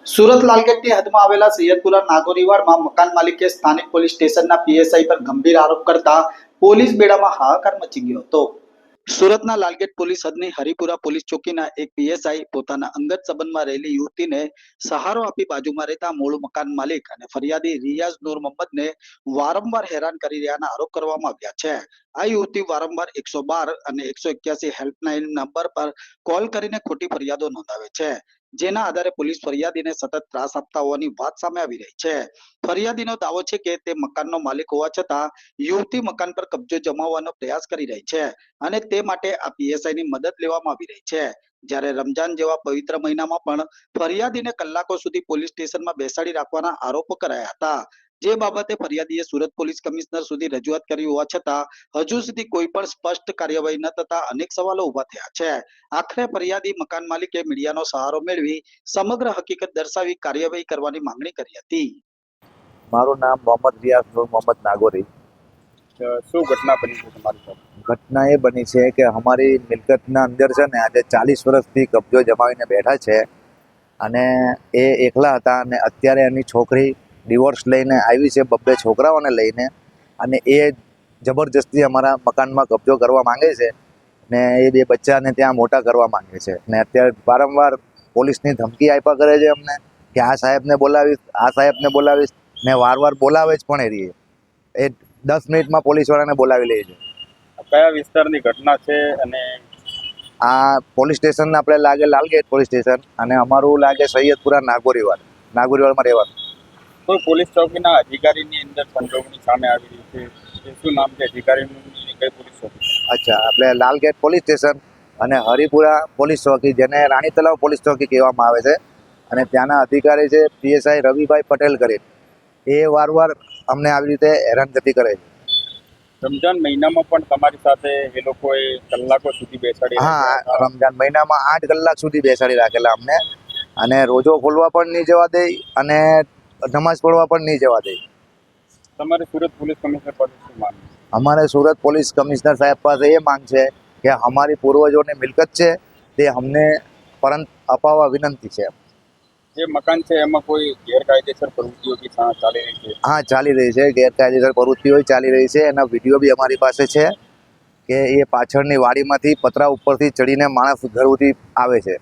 સુરત લાલગેટની હદમાં આવેલા સૈયદપુરા નાગોરીવાડમાં મકાન માલિકે સ્થાનિક પોલીસ સ્ટેશનના પીએસઆઈ પર ગંભીર આરોપ કરતા પોલીસ બેડામાં હાહાકાર મચી ગયો હતો. સુરતના લાલગેટ પોલીસ હદની હરિપુરા પોલીસ ચોકીના એક પીએસઆઈ પોતાના અંગત સંબંધમાં રહેલી યુવતીને સહારો આપી બાજુમાં રહેતા મૂળ મકાન માલિક અને ફરિયાદી રિયાઝ નૂર મોહમ્મદને વારંવાર હેરાન કરી રહ્યાના આરોપ કરવામાં આવ્યા છે. આ યુવતી વારંવાર 112 અને 181 હેલ્પલાઇન નંબર પર કોલ કરીને ખોટી ફરિયાદો નોંધાવે છે, જેના આધારે પોલીસ ફરિયાદીને સતત ત્રાસ આપતા હોવાની વાત સામે આવી રહી છે. ફરિયાદીનો દાવો છે કે તે મકાનનો માલિક હોવા છતાં યુવતી મકાન પર કબજો જમાવવાનો પ્રયાસ કરી રહી છે અને તે માટે આ પીએસઆઈની મદદ લેવામાં આવી રહી છે. જ્યારે રમજાન જેવા પવિત્ર મહિનામાં પણ ફરિયાદીને કલાકો સુધી પોલીસ સ્ટેશનમાં બેસાડી રાખવાના આરોપો કરાયા હતા, જે બાબતે ફરિયાદીએ સુરત પોલીસ કમિશનર સુધી રજૂઆત કરી હોવા છતાં હજુ સુધી કોઈ પણ સ્પષ્ટ કાર્યવાહી ન થતા અનેક સવાલો ઉભા થયા છે. આખરે ફરિયાદી મકાન માલિકે મીડિયાનો સહારો મેળવી સમગ્ર હકીકત દર્શાવી કાર્યવાહી કરવાની માંગણી કરી હતી. મારું નામ મોહમ્મદ રિયાઝ નૂર મોહમ્મદ નાગોરી. શું ઘટના બની છે તમારી સાથે? ઘટના એ બની છે કે અમારી મિલકતના અંદર છે ને આજે 40 વર્ષથી કબજો જમાવીને બેઠા છે અને એ એકલા હતા અને અત્યારે એની છોકરી ડિવોર્સ લઈને આવી છે, 2 છોકરાઓને લઈને, અને એ જબરજસ્તી અમારા મકાનમાં કબજો કરવા માંગે છે ને એ 2 બચ્ચાને ત્યાં મોટા કરવા માંગે છે ને અત્યારે વારંવાર પોલીસની ધમકી આપ્યા કરે છે અમને કે આ સાહેબને બોલાવીશ ને વાર બોલાવે જ પણ એ 10 મિનિટમાં પોલીસવાળાને બોલાવી લે છે. કયા વિસ્તારની ઘટના છે અને આ પોલીસ સ્ટેશન આપણે લાગે લાલગેટ પોલીસ સ્ટેશન અને અમારું લાગે સૈયદપુરા નાગોરીવાડમાં રહેવાનું. કોઈ પોલીસ ચોકીના અધિકારીની અંદર સંડોવણી સામે આવી રહી છે, શું નામ છે અધિકારીનું, કઈ પોલીસ ચોકી? અચ્છા, આપણે લાલગેટ પોલીસ સ્ટેશન અને હરિપુરા પોલીસ ચોકી, જેને રાણી તલાવ પોલીસ ચોકી કહેવામાં આવે છે, અને ત્યાંના અધિકારી છે પીએસઆઈ રવિભાઈ પટેલ કરી. એ વારંવાર અમને આવી રીતે હેરાનગતિ કરે છે. રમજાન મહિનામાં પણ તમારી સાથે એ લોકોએ કલાકો સુધી બેસાડી હા, રમજાન મહિનામાં 8 કલાક સુધી બેસાડી રાખેલા અમને, અને રોજો ખોલવા પણ નહીં જવા દે અને નમાઝ પઢવા પણ નહીં જવા દે. તમારે સુરત પોલીસ કમિશનર પાસે શું માંગ? અમારે સુરત પોલીસ કમિશનર સાહેબ પાસે એ માંગ છે કે અમારી પૂર્વજોની મિલકત છે તે અમને પરત અપાવવા વિનંતી છે. જે મકાન છે એમાં કોઈ ગેરકાયદેસર પ્રવૃત્તિઓ બી ચાલી રહી છે? હા, ચાલી રહી છે, ગેરકાયદેસર પ્રવૃત્તિઓ ચાલી રહી છે. એના વિડીયો બી અમારી પાસે છે કે એ પાછળની વાડીમાંથી પતરા ઉપરથી ચડીને માણસ ઘર સુધી આવે છે.